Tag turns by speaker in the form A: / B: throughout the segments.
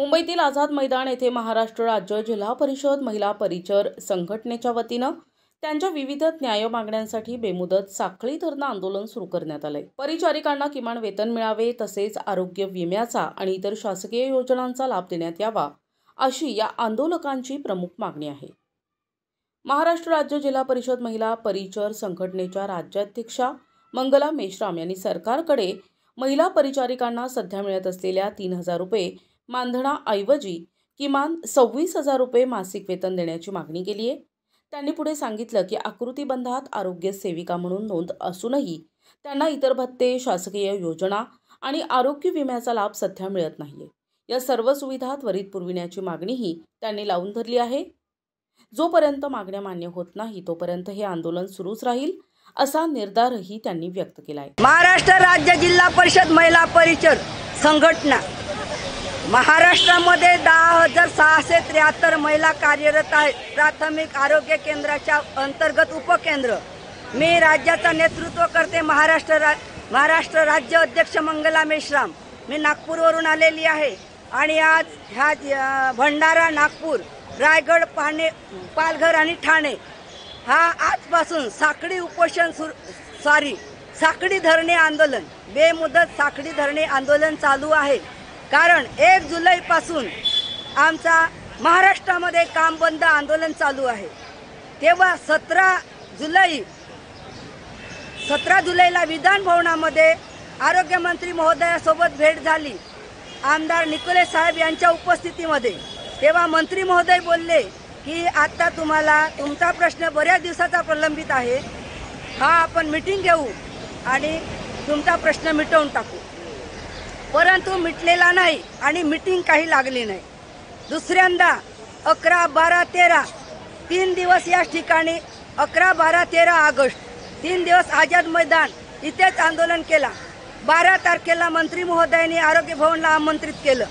A: मुंबईतील आझाद मैदान येथे महाराष्ट्र राज्य जिल्हा परिषद महिला परिचर संघटनेच्या वतीनं त्यांच्या विविध न्याय मागण्यांसाठी बेमुदत साखळी धरणं आंदोलन सुरू करण्यात आलंय। परिचारिकांना किमान वेतन मिळावे, तसेच आरोग्य विम्याचा आणि इतर शासकीय योजनांचा लाभ देण्यात यावा, अशी या आंदोलकांची प्रमुख मागणी आहे। महाराष्ट्र राज्य जिल्हा परिषद महिला परिचर संघटनेच्या राज्याध्यक्षा मंगला मेश्राम यांनी सरकारकडे महिला परिचारिकांना सध्या मिळत असलेल्या 3000 रुपये मानधनाऐवजी किमान 26000 रुपये मासिक वेतन देण्याची मागणी केली आहे। त्यांनी पुढे सांगितलं की आकृतीबंधात आरोग्य सेविका म्हणून नोंद असूनही त्यांना इतर भत्ते, शासकीय योजना आणि आरोग्य विम्याचा लाभ सध्या मिळत नाहीये। या सर्व सुविधा त्वरित पुरविण्याची मागणीही त्यांनी लावून धरली आहे। जोपर्यंत मागण्या मान्य होत नाही तोपर्यंत हे आंदोलन सुरूच राहील, असा निर्धारही त्यांनी व्यक्त केला आहे।
B: महाराष्ट्र राज्य जिल्हा परिषद महिला परिचर संघटना महाराष्ट्रामध्ये 10,673 महिला कार्यरत आहेत। प्राथमिक आरोग्य केंद्राच्या अंतर्गत उपकेंद्र। मी राज्याचा नेतृत्व करते। महाराष्ट्र राज्य अध्यक्ष मंगला मेश्राम। मी नागपूरवरून आलेली आहे आणि आज ह्या भंडारा, नागपूर, रायगड, पालघर आणि ठाणे हा आजपासून साखळी उपोषण साखळी धरणे आंदोलन, बेमुदत साखळी धरणे आंदोलन चालू आहे। कारण 1 जुलैपासून आमचा महाराष्ट्रामध्ये काम बंद आंदोलन चालू आहे। तेव्हा 17 जुलैला विधान भवनामध्ये आरोग्यमंत्री महोदयासोबत भेट झाली, आमदार निकोले साहेब यांच्या उपस्थितीमध्ये। तेव्हा मंत्री महोदय बोलले की आता तुम्हाला तुमचा प्रश्न बऱ्याच दिवसाचा प्रलंबित आहे, हा आपण मीटिंग घेऊ आणि तुमचा प्रश्न मिटवून टाकू। परंतु मिटलेला नाही आणि मीटिंग काही लागली नाही। दुसऱ्यांदा 11, 12, 13 3 दिवस या ठिकाणी 11, 12, 13 ऑगस्ट 3 दिवस आझाद मैदान इथेच आंदोलन केला। 12 तारखेला मंत्री महोदयांनी आरोग्य भवनला आमंत्रित केलं।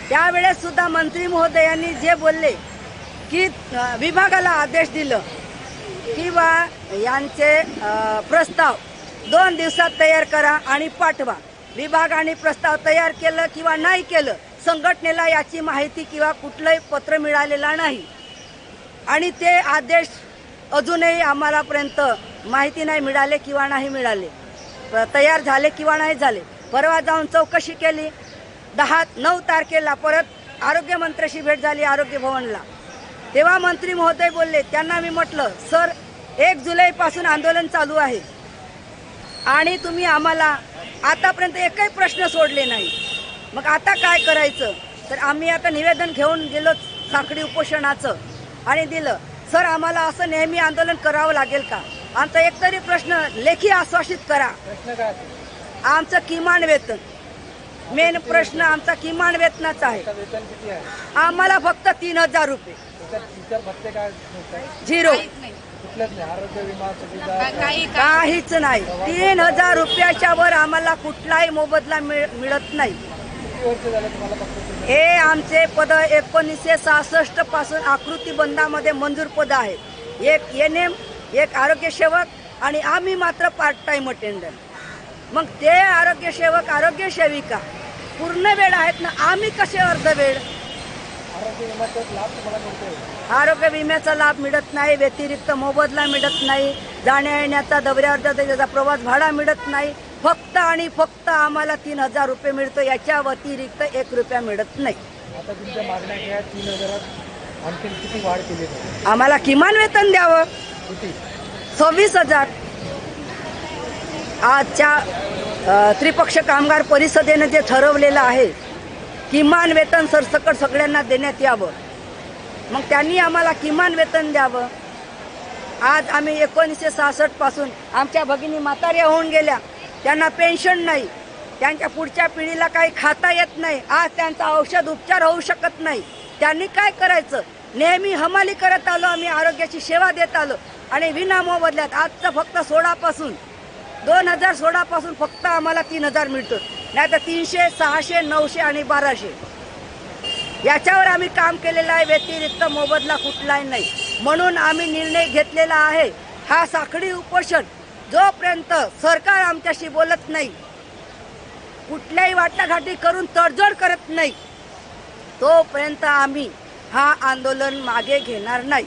B: त्यावेळेस सुद्धा मंत्री महोदयांनी जे बोलले की विभागाला आदेश दिलं किंवा यांचे प्रस्ताव 2 दिवसात तयार करा आणि पाठवा। विभागाने प्रस्ताव तयार केलं किंवा नाही केलं, संघटनेला याची माहिती किंवा कुठलंही पत्र मिळालेला नाही आणि ते आदेश अजूनही आम्हालापर्यंत माहिती नाही मिळाले किंवा नाही मिळाले, तयार झाले किंवा नाही झाले। परवा जाऊन चौकशी केली। 9 तारखेला परत आरोग्यमंत्र्याशी भेट झाली आरोग्य भवनला। तेव्हा मंत्री महोदय बोलले, त्यांना मी म्हटलं सर 1 जुलैपासून आंदोलन चालू आहे आणि तुम्ही आम्हाला आतापर्यंत एकही प्रश्न सोडले नाही, मग आता काय करायचं? तर आम्ही आता निवेदन घेऊन गेलो साखळी उपोषणाचं आणि दिलं, सर आम्हाला असं नेहमी आंदोलन करावं लागेल का? आमचा एकतरी प्रश्न लेखी आश्वासित करा। आमचं किमान वेतन, मेन प्रश्न आमचा किमान वेतनाचा आहे। आम्हाला फक्त 3000 रुपये, 0 काहीच नाही। 3000 रुपयाच्या वर आम्हाला कुठलाही मोबदला मिळत नाही। हे आमचे पद 1966 पासून आकृतीबंधामध्ये मंजूर पद आहेत। एक एनएम, एक आरोग्य सेवक आणि आम्ही मात्र पार्ट टाइम अटेंडंट। मग ते आरोग्य सेवक, आरोग्य सेविका पूर्ण वेळ आहेत ना, आम्ही कसे अर्ध वेळ? आरोग्य विम्याचा लाभ मिळत नाही, व्यतिरिक्त मोबदला मिळत नाही, जाण्या येण्याचा दौऱ्यावरचा त्याचा प्रवास भाडा मिळत नाही। फक्त आणि फक्त आम्हाला 3000 रुपये मिळतो, याच्या व्यतिरिक्त 1 रुपया मिळत नाही।
C: आता तुमच्या मागण्या काय? 3000 आणखी किती वाढ केली?
B: आम्हाला किमान वेतन द्यावं। 26000 आजच्या त्रिपक्ष कामगार परिषदेने जे ठरवलेलं आहे, किमान वेतन सरसकट सगळ्यांना देण्यात यावं, मग त्यांनी आम्हाला किमान वेतन द्यावं। आज आम्ही 1966 पासून आमच्या भगिनी म्हाताऱ्या होऊन गेल्या, त्यांना पेन्शन नाही, त्यांच्या पुढच्या पिढीला काही खाता येत नाही। आज त्यांचा औषध उपचार होऊ शकत नाही। त्यांनी काय करायचं? नेहमी हमाली करत आलो, आम्ही आरोग्याची सेवा देत आलो आणि विना मोबदल्यात आजचं फक्त 2016 पासून फक्त आम्हाला 3000 मिळतो, नाही तर 300, 600, 900 आणि 1200 याच्यावर आम्ही काम केलेलं आहे। व्यतिरिक्त मोबदला कुठलाही नाही। म्हणून आम्ही निर्णय घेतलेला आहे, हा साखळी उपोषण जोपर्यंत सरकार आमच्याशी बोलत नाही, कुठल्याही वाटाघाटी करून तडजोड करत नाही, तोपर्यंत आम्ही हा आंदोलन मागे घेणार नाही.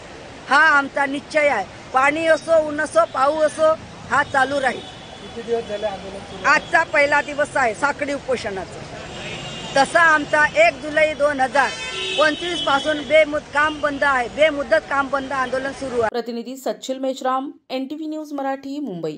B: हा आमचा निश्चय आहे. पाणी असो, ऊन असो, पाऊस असो, हा चालू राहील.
C: किती दिवस झाले आंदोलन सुरू आहे?
B: आजचा पहिला दिवस आहे साखळी उपोषणाचा. तसा आमचा 1 जुलै 2025 पासून बेमुदत काम बंद आंदोलन सुरू आहे.
A: प्रतिनिधी सच्चिल मेश्राम, NTV न्यूज मराठी, मुंबई.